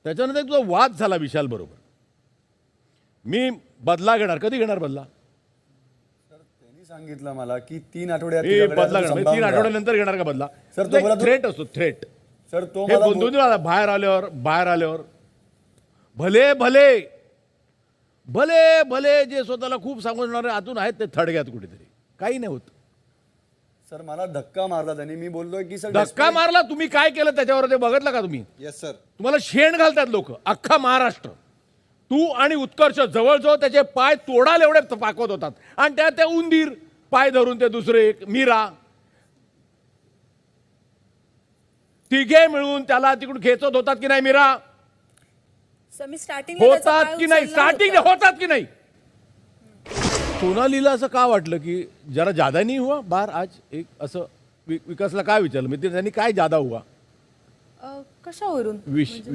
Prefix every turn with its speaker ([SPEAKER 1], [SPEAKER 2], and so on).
[SPEAKER 1] त्याच्यानंतर तुझा वाद झाला विशाल बरोबर. मी बदला घेणार. कधी घेणार बदला?
[SPEAKER 2] त्यांनी सांगितलं मला की 3 आठवड्यात
[SPEAKER 1] हे
[SPEAKER 2] तुझ्याकडे
[SPEAKER 1] बदला
[SPEAKER 2] आहे,
[SPEAKER 1] घेणार.
[SPEAKER 2] संभावून
[SPEAKER 1] 3
[SPEAKER 2] राहा.
[SPEAKER 1] आठवड्यानंतर घेणार का बदला?
[SPEAKER 2] सर, तो मला
[SPEAKER 1] थ्रेट असतो, थ्रेट.
[SPEAKER 2] सर तो
[SPEAKER 1] हे
[SPEAKER 2] मला
[SPEAKER 1] दोन बाहेर आल्यावर भले भले भले भले जे स्वतःला खूप सांगून येणारे आतून आहेत ते थडग्यात कुठेतरी. काही नाही होत.
[SPEAKER 2] सर मला धक्का मारला त्यांनी. मी बोललोय की सर
[SPEAKER 1] धक्का मारला. तुम्ही काय केलं त्याच्यावर ते बघितलं का तुम्ही?
[SPEAKER 3] Yes sir.
[SPEAKER 1] तुम्हाला शेण घालतात लोक अख्खा महाराष्ट्र. तू आणि उत्कर्ष जवळजवळ त्याचे पाय तोडाल एवढे पाकवत होतात आणि त्या त्या उंदीर पाय धरून ते दुसरे एक मीरा तिघे मिळून त्याला तिकडून खेचत होतात की नाही मीरा? होतात की नाही? स्टार्टिंग होतात की नाही? सोनालीला असं का वाटलं की जरा ज्यादा नाही हुआ बाहर आज? एक असं विकासला काय विचारलं मी त्यांनी काय ज्यादा हुआ
[SPEAKER 4] कशावरून?
[SPEAKER 1] विषय